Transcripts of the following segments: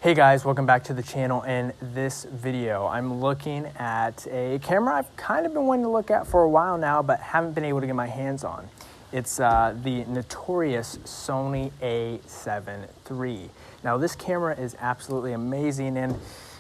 Hey guys, welcome back to the channel. In this video, I'm looking at a camera I've kind of been wanting to look at for a while now, but haven't been able to get my hands on. It's the notorious Sony A7iii. Now this camera is absolutely amazing, and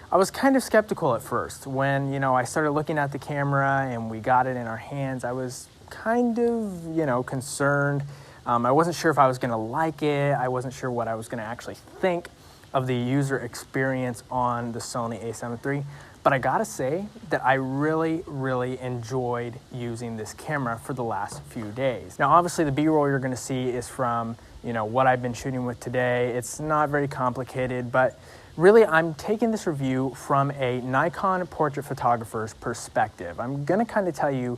I was kind of skeptical at first. When, I started looking at the camera and we got it in our hands, I was kind of, concerned. I wasn't sure if I was gonna like it. I wasn't sure what I was gonna actually think of the user experience on the Sony A7iii, but I gotta say that I really enjoyed using this camera for the last few days. Now obviously the B-roll you're gonna see is from what I've been shooting with today. It's not very complicated, but really I'm taking this review from a Nikon portrait photographer's perspective. I'm gonna kind of tell you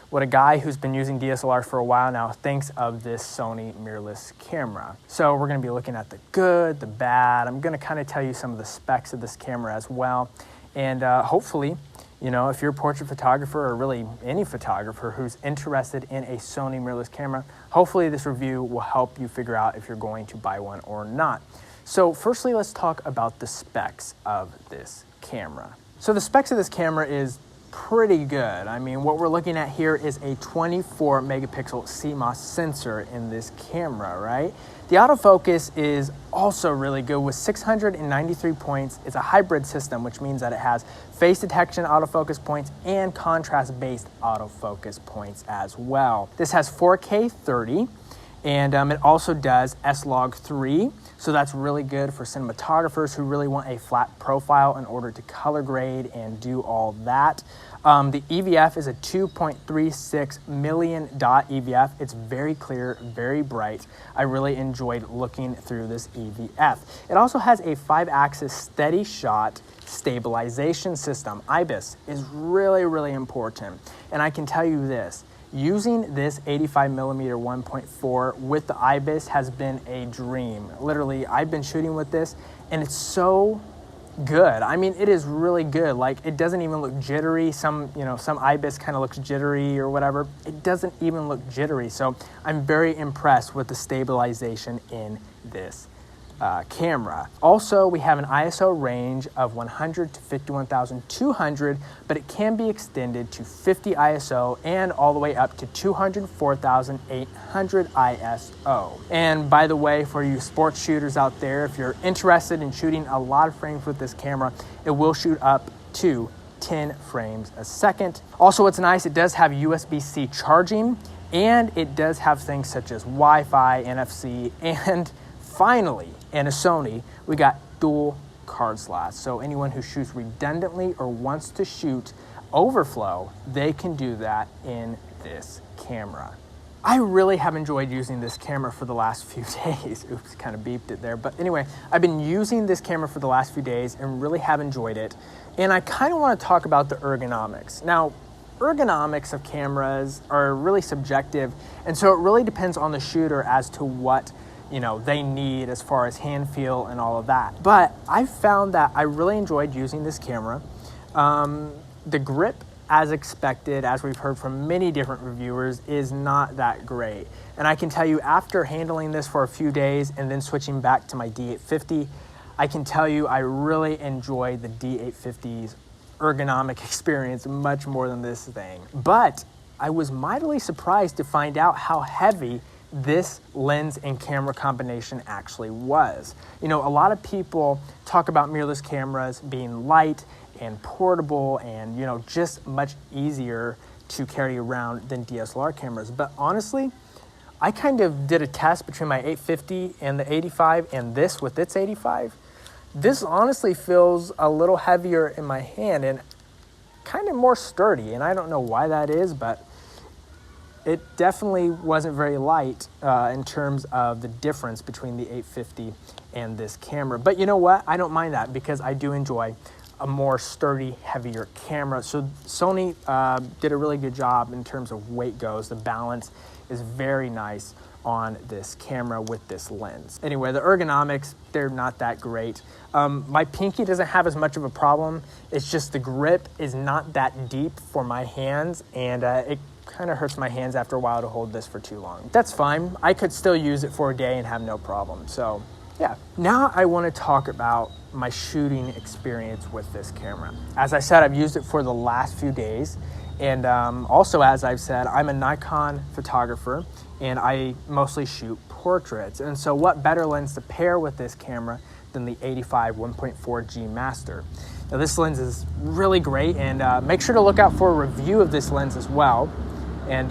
what a guy who's been using DSLR for a while now thinks of this Sony mirrorless camera. So we're gonna be looking at the good, the bad. I'm gonna kind of tell you some of the specs of this camera as well. And hopefully, if you're a portrait photographer or really any photographer who's interested in a Sony mirrorless camera, hopefully this review will help you figure out if you're going to buy one or not. So firstly, let's talk about the specs of this camera. So the specs of this camera is pretty good. I mean, what we're looking at here is a 24 megapixel CMOS sensor in this camera, right? The autofocus is also really good with 693 points. It's a hybrid system, which means that it has face detection autofocus points and contrast-based autofocus points as well. This has 4K 30, and it also does S-Log3, so that's really good for cinematographers who really want a flat profile in order to color grade and do all that. The EVF is a 2.36 million dot EVF. It's very clear, very bright. I really enjoyed looking through this EVF. It also has a 5-axis steady shot stabilization system. IBIS is really important, and I can tell you this. Using this 85mm 1.4 with the IBIS has been a dream. Literally, I've been shooting with this and it's so good. I mean, it is really good. Like, it doesn't even look jittery. Some IBIS kind of looks jittery or whatever. It doesn't even look jittery. So I'm very impressed with the stabilization in this camera. Also, we have an ISO range of 100 to 51,200, but it can be extended to 50 ISO and all the way up to 204,800 ISO. And by the way, for you sports shooters out there, if you're interested in shooting a lot of frames with this camera, it will shoot up to 10 frames a second. Also, what's nice, it does have USB-C charging, and it does have things such as Wi-Fi, NFC, and finally, in a Sony, we got dual card slots. So anyone who shoots redundantly or wants to shoot overflow, they can do that in this camera. I really have enjoyed using this camera for the last few days. Oops, kind of beeped it there. But anyway, I've been using this camera for the last few days and really have enjoyed it. And I kind of want to talk about the ergonomics. Now, ergonomics of cameras are really subjective, and so it really depends on the shooter as to what they need as far as hand feel and all of that. But I found that I really enjoyed using this camera. The grip, as expected, as we've heard from many different reviewers, is not that great. And I can tell you, after handling this for a few days and then switching back to my D850, I can tell you I really enjoyed the D850's ergonomic experience much more than this thing. But I was mightily surprised to find out how heavy this lens and camera combination actually was. A lot of people talk about mirrorless cameras being light and portable and, just much easier to carry around than DSLR cameras. But honestly, I kind of did a test between my 850 and the 85 and this with its 85. This honestly feels a little heavier in my hand and kind of more sturdy. And I don't know why that is, but it definitely wasn't very light in terms of the difference between the 850 and this camera. But you know what? I don't mind that because I do enjoy a more sturdy, heavier camera. So Sony did a really good job in terms of weight goes. The balance is very nice on this camera with this lens. Anyway, the ergonomics, they're not that great. My pinky doesn't have as much of a problem. It's just the grip is not that deep for my hands, and it kind of hurts my hands after a while to hold this for too long. That's fine. I could still use it for a day and have no problem. So Yeah, now I want to talk about my shooting experience with this camera. As I said, I've used it for the last few days. And also, as I've said, I'm a Nikon photographer and I mostly shoot portraits. And so what better lens to pair with this camera than the 85 1.4G Master. Now this lens is really great, and make sure to look out for a review of this lens as well. And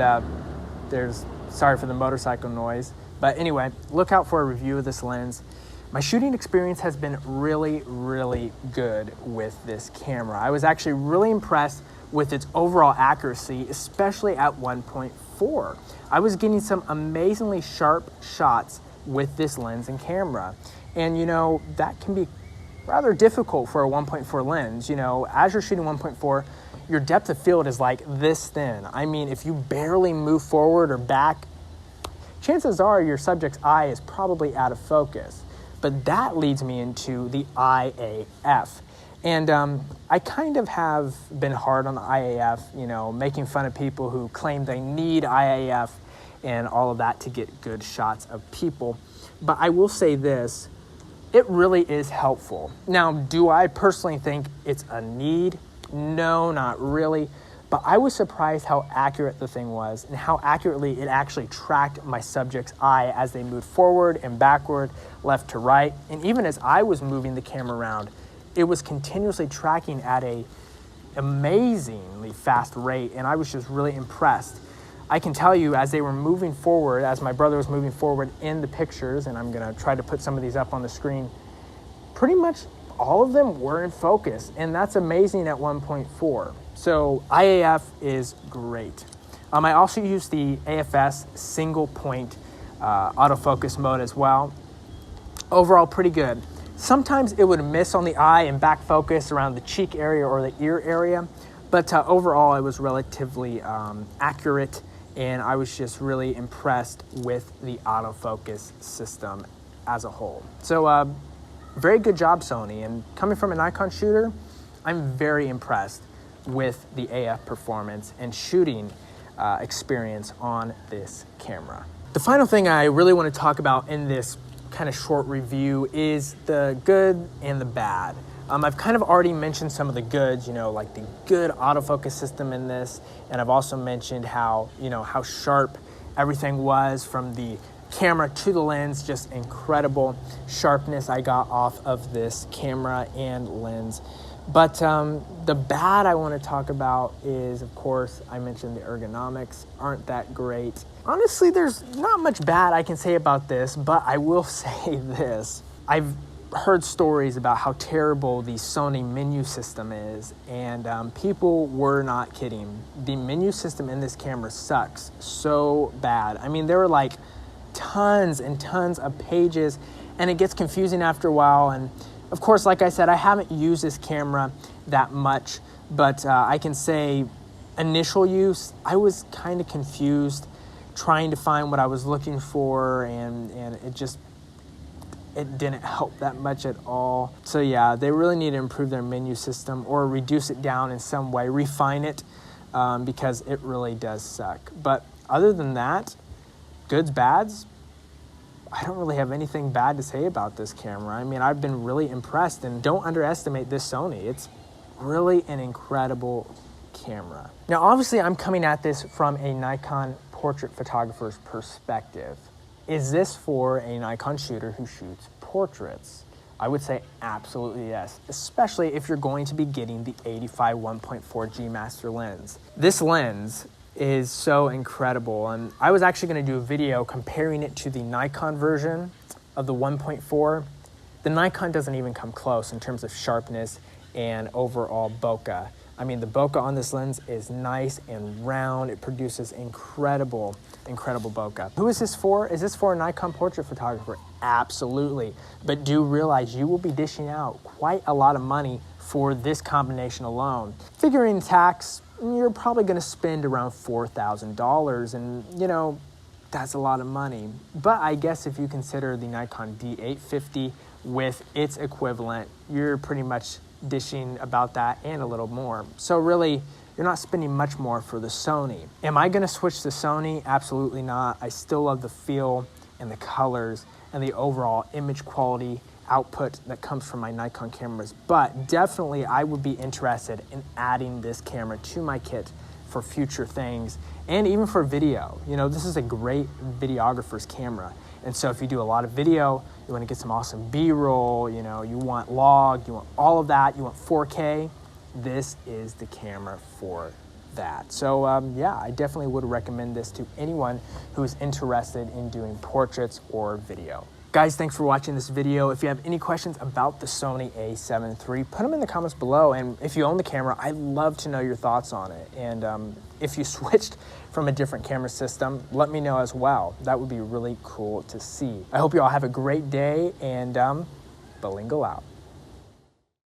sorry for the motorcycle noise, but anyway, look out for a review of this lens. My shooting experience has been really, really good with this camera. I was actually really impressed with its overall accuracy, especially at 1.4. I was getting some amazingly sharp shots with this lens and camera. And you know, that can be rather difficult for a 1.4 lens. You know, as you're shooting 1.4, your depth of field is like this thin. I mean, if you barely move forward or back, chances are your subject's eye is probably out of focus. But that leads me into the IAF. And I kind of have been hard on the IAF, you know, making fun of people who claim they need IAF and all of that to get good shots of people. But I will say this, it really is helpful. Now, do I personally think it's a need? No, not really. But I was surprised how accurate the thing was and how accurately it actually tracked my subject's eye as they moved forward and backward, left to right. And even as I was moving the camera around, it was continuously tracking at a amazingly fast rate, and I was just really impressed. I can tell you, as they were moving forward, as my brother was moving forward in the pictures, and I'm gonna try to put some of these up on the screen, pretty much all of them were in focus, and that's amazing at 1.4. So IAF is great. I also use the AFS single point autofocus mode as well. Overall, pretty good. Sometimes it would miss on the eye and back focus around the cheek area or the ear area, but overall it was relatively accurate, and I was just really impressed with the autofocus system as a whole. So very good job, Sony. And coming from a Nikon shooter, I'm very impressed with the AF performance and shooting experience on this camera. The final thing I really want to talk about in this kind of short review is the good and the bad. I've kind of already mentioned some of the goods, you know, like the good autofocus system in this, and I've also mentioned how, you know, how sharp everything was from the camera to the lens, just incredible sharpness I got off of this camera and lens. But the bad I want to talk about is, of course, I mentioned the ergonomics aren't that great. Honestly, there's not much bad I can say about this, but I will say this. I've heard stories about how terrible the Sony menu system is, and people were not kidding. The menu system in this camera sucks so bad. I mean, there were like tons and tons of pages, and it gets confusing after a while. And of course, like I said, I haven't used this camera that much, but I can say initial use, I was kind of confused trying to find what I was looking for, and it didn't help that much at all. So yeah, they really need to improve their menu system or reduce it down in some way, refine it, because it really does suck. But other than that, goods, bads, I don't really have anything bad to say about this camera. I mean, I've been really impressed, and don't underestimate this Sony. It's really an incredible camera. Now, obviously, I'm coming at this from a Nikon portrait photographer's perspective. Is this for a Nikon shooter who shoots portraits? I would say absolutely yes, especially if you're going to be getting the 85 1.4G Master lens. This lens is so incredible, and I was actually going to do a video comparing it to the Nikon version of the 1.4. The Nikon doesn't even come close in terms of sharpness and overall bokeh. I mean, the bokeh on this lens is nice and round. It produces incredible bokeh. Who is this for? Is this for a Nikon portrait photographer? Absolutely. But do realize you will be dishing out quite a lot of money for this combination alone. Figuring tax, you're probably going to spend around $4,000, and you know, that's a lot of money. But I guess if you consider the Nikon D850 with its equivalent, you're pretty much dishing about that and a little more. So really, you're not spending much more for the Sony. Am I going to switch to Sony? Absolutely not. I still love the feel and the colors and the overall image quality output that comes from my Nikon cameras. But definitely I would be interested in adding this camera to my kit for future things, and even for video. You know, this is a great videographer's camera. And so if you do a lot of video, you want to get some awesome B-roll, you know, you want log, you want all of that, you want 4K, this is the camera for that. So yeah, I definitely would recommend this to anyone who is interested in doing portraits or video. Guys, thanks for watching this video. If you have any questions about the Sony A7 III, put them in the comments below. And if you own the camera, I'd love to know your thoughts on it. And if you switched from a different camera system, let me know as well. That would be really cool to see. I hope you all have a great day, and Balingo out.